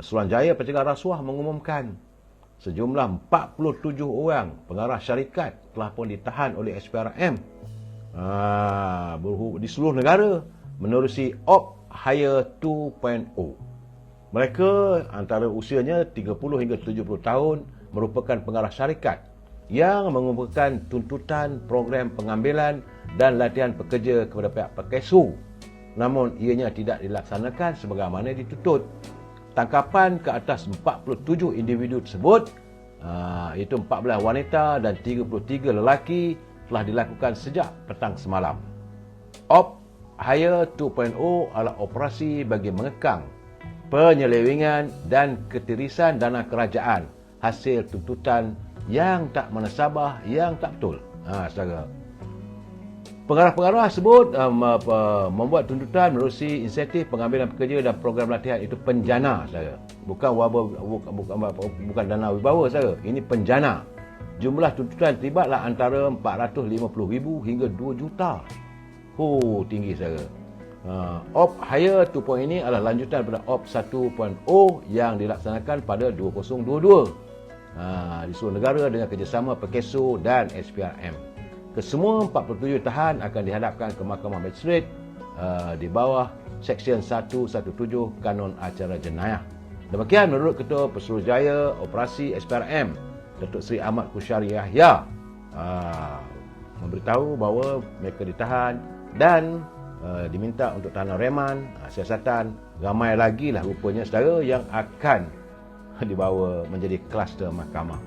Suruhanjaya Pencegahan Rasuah mengumumkan sejumlah 47 orang pengarah syarikat telah pun ditahan oleh SPRM di seluruh negara menerusi Op Hire 2.0. Mereka antara usianya 30 hingga 70 tahun merupakan pengarah syarikat yang mengumpulkan tuntutan program pengambilan dan latihan pekerja kepada pihak PKSU. Namun ianya tidak dilaksanakan sebagaimana dituntut. Tangkapan ke atas 47 individu tersebut, iaitu 14 wanita dan 33 lelaki, telah dilakukan sejak petang semalam. Op Hire 2.0 adalah operasi bagi mengekang penyelewengan dan ketirisan dana kerajaan hasil tuntutan yang tak menasabah, yang tak betul. Saudara. Pengarah-pengarah tersebut membuat tuntutan menerusi insentif pengambilan pekerja dan program latihan itu penjana, saudara. Bukan dana wibawa, saudara. Ini penjana. Jumlah tuntutan terlibatlah antara 450,000 hingga 2 juta. Tinggi, saudara. Op Hire 2.0 ini adalah lanjutan pada Op 1.0 yang dilaksanakan pada 2022 di seluruh negara dengan kerjasama PKSU dan SPRM. Kesemua 47 tahan akan dihadapkan ke Mahkamah Magistrate di bawah Seksyen 117 Kanun Acara Jenayah. Demikian menurut Ketua Pesuruhjaya Operasi SPRM, Datuk Seri Ahmad Khusyari Yahya, memberitahu bahawa mereka ditahan dan diminta untuk tahanan reman, siasatan. Ramai lagi lah rupanya saudara yang akan dibawa menjadi kluster mahkamah.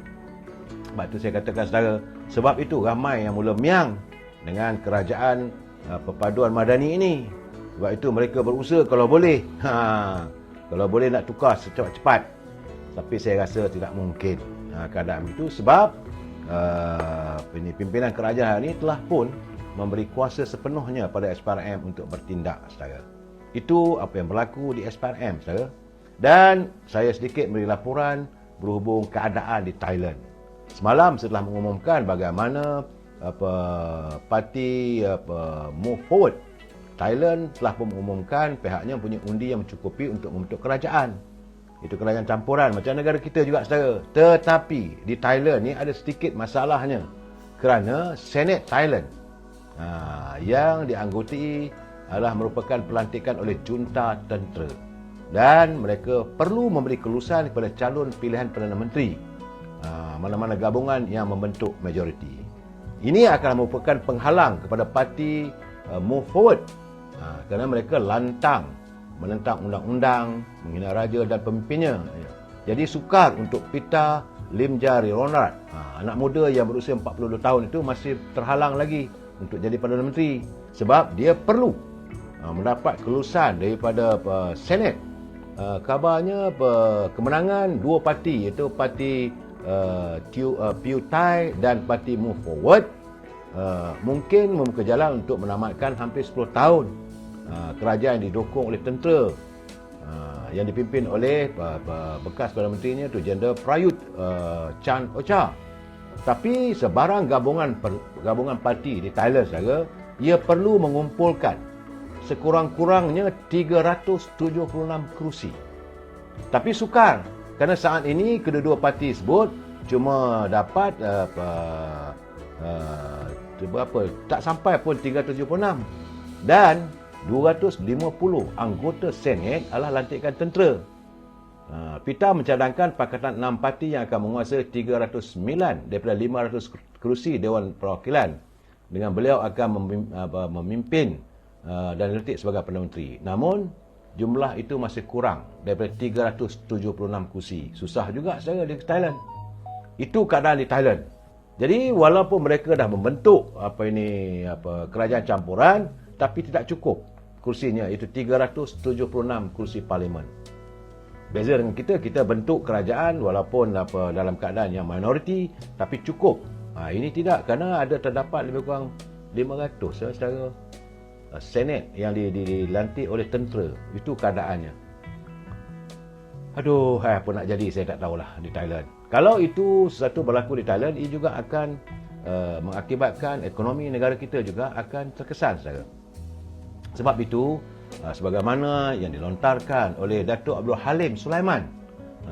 Sebab itu saya katakan saudara, sebab itu ramai yang mula miang dengan kerajaan perpaduan madani ini. Sebab itu mereka berusaha kalau boleh nak tukar secepat-cepat. Tapi saya rasa tidak mungkin keadaan itu sebab pimpinan kerajaan ini telah pun memberi kuasa sepenuhnya pada SPRM untuk bertindak, saudara. Itu apa yang berlaku di SPRM, saudara. Dan saya sedikit beri laporan berhubung keadaan di Thailand. Semalam setelah mengumumkan bagaimana parti Move Forward Thailand telah pun mengumumkan pihaknya mempunyai undi yang mencukupi untuk membentuk kerajaan. Itu kerajaan campuran macam negara kita juga, saudara. Tetapi di Thailand ni ada sedikit masalahnya kerana Senate Thailand yang dianggotai adalah merupakan pelantikan oleh junta tentera dan mereka perlu memberi kelulusan kepada calon pilihan Perdana Menteri mana-mana gabungan yang membentuk majoriti. Ini akan merupakan penghalang kepada parti Move Forward kerana mereka menentang undang-undang, menghina raja dan pemimpinnya. Jadi sukar untuk Pita Limjari Ronald, anak muda yang berusia 42 tahun itu masih terhalang lagi untuk jadi Perdana Menteri sebab dia perlu mendapat kelulusan daripada Senate. Kabarnya kemenangan dua parti, iaitu parti Pheu Thai dan parti Move Forward mungkin membuka jalan untuk menamatkan hampir 10 tahun kerajaan yang didukung oleh tentera yang dipimpin oleh bekas Perdana Menterinya itu Jeneral Prayut Chan-o-cha. Tapi sebarang gabungan parti di Thailand, saudara, ia perlu mengumpulkan sekurang-kurangnya 376 kerusi. Tapi sukar kerana saat ini kedua-dua parti tersebut cuma dapat tak sampai pun 376 dan 250 anggota Senate adalah lantikan tentera. Pita mencadangkan Pakatan 6 parti yang akan menguasai 309 daripada 500 kerusi Dewan Perwakilan dengan beliau akan memimpin dan dilantik sebagai Perdana Menteri. Namun jumlah itu masih kurang daripada 376 kursi. Susah juga saya di Thailand. Itu keadaan di Thailand. Jadi walaupun mereka dah membentuk kerajaan campuran, tapi tidak cukup kursinya, itu 376 kursi parlimen. Beza dengan kita bentuk kerajaan walaupun dalam keadaan yang minoriti tapi cukup. Ini tidak, kerana ada terdapat lebih kurang 500 secara Senate yang dilantik oleh tentera. Itu keadaannya. Apa nak jadi saya tak tahulah di Thailand. Kalau itu sesuatu berlaku di Thailand, ia juga akan mengakibatkan ekonomi negara kita juga akan terkesan, saudara. Sebab itu sebagaimana yang dilontarkan oleh Datuk Abdul Halim Sulaiman.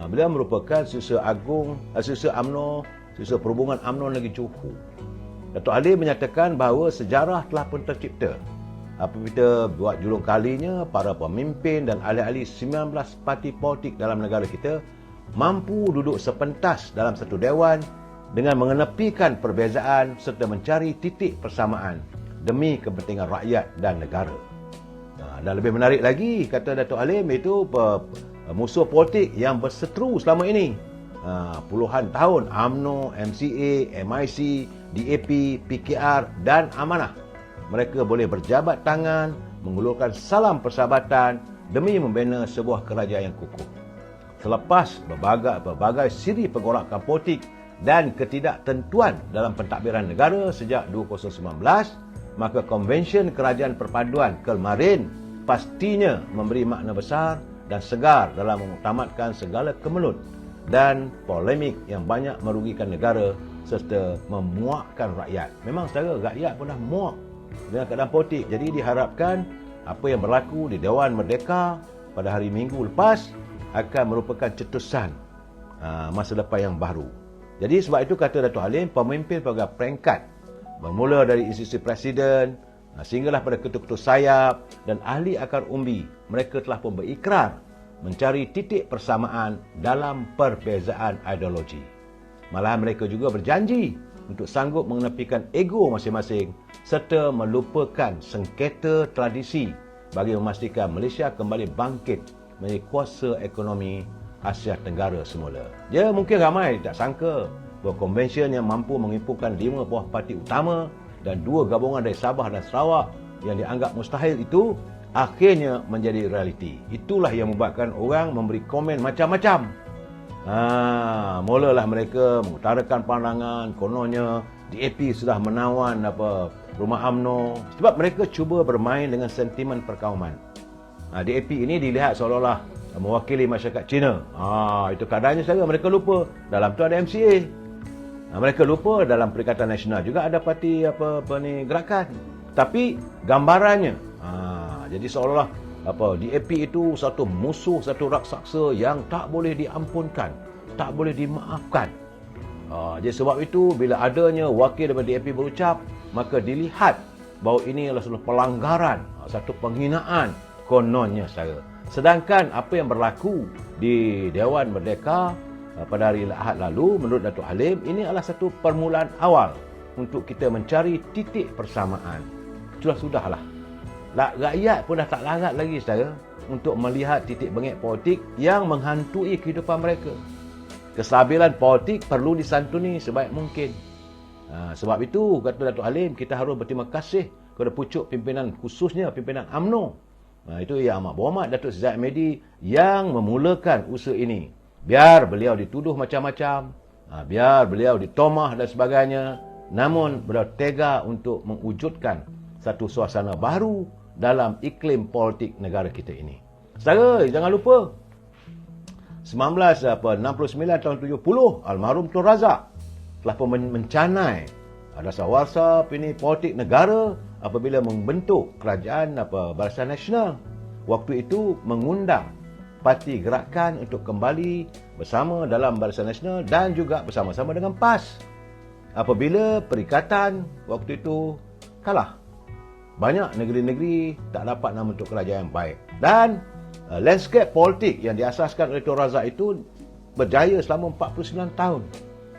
Beliau merupakan Setiausaha Agung, Setiausaha UMNO, Setiausaha Perhubungan UMNO Negeri Johor. Datuk Halim menyatakan bahawa sejarah telah pun tercipta apabila buat julung kalinya para pemimpin dan ahli-ahli 19 parti politik dalam negara kita mampu duduk sepentas dalam satu dewan dengan mengenepikan perbezaan serta mencari titik persamaan demi kepentingan rakyat dan negara. Dan lebih menarik lagi, kata Datuk Halim, itu musuh politik yang berseteru selama ini puluhan tahun, UMNO, MCA, MIC, DAP, PKR dan Amanah. Mereka boleh berjabat tangan, mengulurkan salam persahabatan demi membina sebuah kerajaan yang kukuh. Selepas berbagai siri pergolakan politik dan ketidaktentuan dalam pentadbiran negara sejak 2019, maka Konvensyen Kerajaan Perpaduan kemarin pastinya memberi makna besar dan segar dalam mengutamatkan segala kemelut dan polemik yang banyak merugikan negara serta memuakkan rakyat. Memang secara rakyat pun dah muak dengan keadaan politik. Jadi diharapkan apa yang berlaku di Dewan Merdeka pada hari Minggu lepas akan merupakan cetusan masa depan yang baru. Jadi sebab itu kata Datuk Halim, pemimpin pelbagai peringkat bermula dari institusi presiden sehinggalah pada ketua-ketua sayap dan ahli akar umbi, mereka telah pun berikrar mencari titik persamaan dalam perbezaan ideologi. Malahan mereka juga berjanji untuk sanggup mengenepikan ego masing-masing serta melupakan sengketa tradisi bagi memastikan Malaysia kembali bangkit menjadi kuasa ekonomi Asia Tenggara semula. Ya, mungkin ramai tak sangka bahawa konvensyen yang mampu menghimpunkan 5 buah parti utama dan 2 gabungan dari Sabah dan Sarawak yang dianggap mustahil itu akhirnya menjadi realiti. Itulah yang membuatkan orang memberi komen macam-macam. Mulalah mereka mengutarakan pandangan kononnya DAP sudah menawan rumah UMNO sebab mereka cuba bermain dengan sentimen perkauman. DAP ini dilihat seolah-olah mewakili masyarakat Cina. Itu keadaannya saja. Mereka lupa dalam tu ada MCA. Mereka lupa dalam Perikatan Nasional juga ada parti gerakan. Tapi gambarannya jadi seolah-olah DAP itu satu musuh, satu raksasa yang tak boleh diampunkan, tak boleh dimaafkan. Jadi sebab itu bila adanya wakil daripada DAP berucap, maka dilihat bahawa ini adalah satu pelanggaran, satu penghinaan kononnya saya. Sedangkan apa yang berlaku di Dewan Merdeka pada hari Ahad lalu, menurut Datuk Halim, ini adalah satu permulaan awal untuk kita mencari titik persamaan. Sudahlah. Rakyat pun dah tak larat lagi saudara untuk melihat titik bengek politik yang menghantui kehidupan mereka. Kestabilan politik perlu disantuni sebaik mungkin. Sebab itu, kata Datuk Halim, kita harus berterima kasih kepada pucuk pimpinan, khususnya pimpinan UMNO. Itu Yang Amat Berhormat Datuk Seri Zahid Hamidi yang memulakan usaha ini. Biar beliau dituduh macam-macam, biar beliau ditomah dan sebagainya, namun beliau tega untuk mewujudkan satu suasana baru dalam iklim politik negara kita ini. Saudara, jangan lupa 1969 tahun 70, almarhum Tun Razak telah pun mencanai dasar-warsa politik negara apabila membentuk kerajaan Barisan Nasional. Waktu itu mengundang parti gerakan untuk kembali bersama dalam Barisan Nasional dan juga bersama-sama dengan PAS. Apabila perikatan waktu itu kalah, banyak negeri-negeri tak dapat nak membentuk kerajaan yang baik. Dan landscape politik yang diasaskan oleh Tun Razak itu berjaya selama 49 tahun.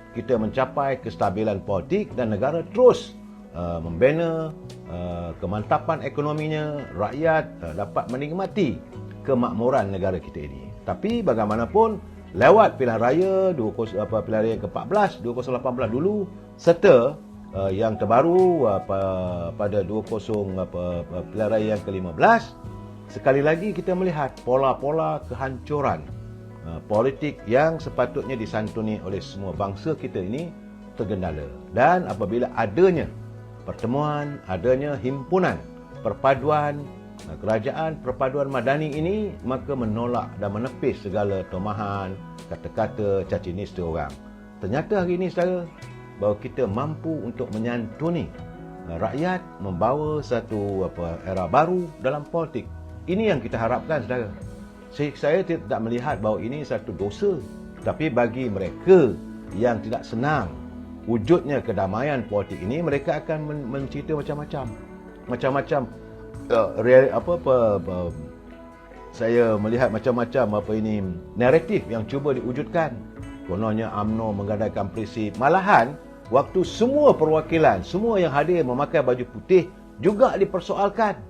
Kita mencapai kestabilan politik dan negara terus membina kemantapan ekonominya, rakyat dapat menikmati kemakmuran negara kita ini. Tapi bagaimanapun, lewat pilihan raya pilihan raya ke-14 2018 dulu serta yang terbaru pada 20 pilihan raya yang ke-15, sekali lagi kita melihat pola-pola kehancuran politik yang sepatutnya disantuni oleh semua bangsa kita ini tergendala. Dan apabila adanya pertemuan, adanya himpunan perpaduan kerajaan perpaduan madani ini, maka menolak dan menepis segala tomahan, kata-kata caci nista orang. Ternyata hari ini saudara, bahawa kita mampu untuk menyantuni rakyat, membawa satu era baru dalam politik. Ini yang kita harapkan, saudara. Saya tidak melihat bahawa ini satu dosa. Tapi bagi mereka yang tidak senang wujudnya kedamaian politik ini, mereka akan mencerita macam-macam. Saya melihat macam-macam naratif yang cuba diwujudkan. Kononnya UMNO menggadaikan prinsip. Malahan, waktu semua perwakilan, semua yang hadir memakai baju putih juga dipersoalkan.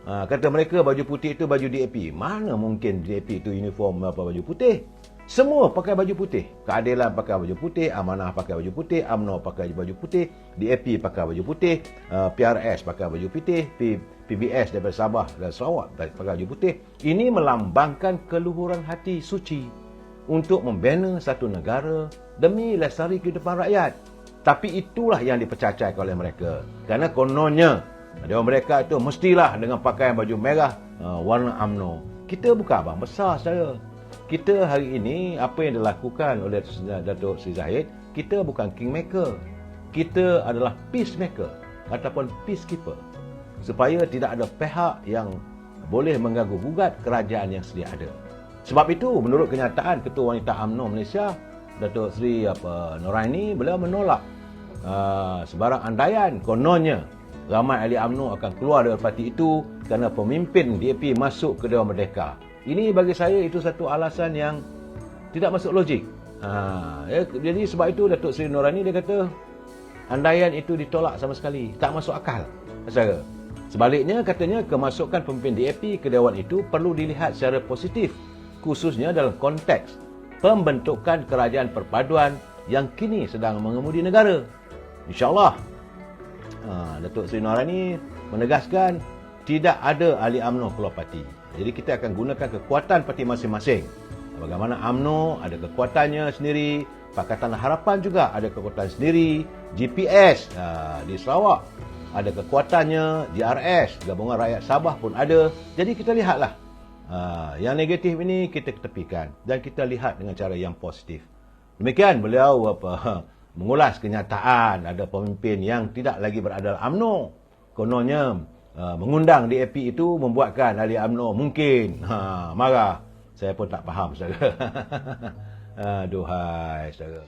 Kata mereka baju putih itu baju DAP. Mana mungkin DAP itu uniform baju putih? Semua pakai baju putih. Keadilan pakai baju putih, Amanah pakai baju putih, UMNO pakai baju putih, DAP pakai baju putih, PRS pakai baju putih, PBS daripada Sabah dan Sarawak pakai baju putih. Ini melambangkan keluhuran hati suci untuk membina satu negara demi lestari kehidupan rakyat. Tapi itulah yang dipecacai oleh mereka. Kerana kononnya mereka itu mestilah dengan pakaian baju merah warna UMNO. Kita bukan abang besar, saudara. Kita hari ini, apa yang dilakukan oleh Datuk Seri Zahid, kita bukan kingmaker. Kita adalah peacemaker ataupun peacekeeper. Supaya tidak ada pihak yang boleh mengganggu-gugat kerajaan yang sedia ada. Sebab itu, menurut kenyataan Ketua Wanita UMNO Malaysia, Datuk Seri Noraini, beliau menolak sebarang andaian kononnya ramai ahli UMNO akan keluar dari parti itu kerana pemimpin DAP masuk ke Dewan Merdeka. Ini bagi saya itu satu alasan yang tidak masuk logik. Jadi sebab itu Datuk Seri Noraini dia kata andaian itu ditolak sama sekali, tak masuk akal. Saudara. Sebaliknya katanya kemasukan pemimpin DAP ke Dewan itu perlu dilihat secara positif, khususnya dalam konteks pembentukan kerajaan perpaduan yang kini sedang mengemudi negara. InsyaAllah Datuk Seri Noraini menegaskan tidak ada ahli UMNO keluar parti. Jadi kita akan gunakan kekuatan parti masing-masing. Bagaimana UMNO ada kekuatannya sendiri, Pakatan Harapan juga ada kekuatan sendiri, GPS di Sarawak ada kekuatannya, JRS, Gabungan Rakyat Sabah pun ada. Jadi kita lihatlah. Yang negatif ini kita ketepikan dan kita lihat dengan cara yang positif. Demikian beliau mengulas kenyataan ada pemimpin yang tidak lagi berada dalam UMNO. Kononnya mengundang DAP itu membuatkan ahli UMNO mungkin marah. Saya pun tak faham, saudara. Aduhai, saudara.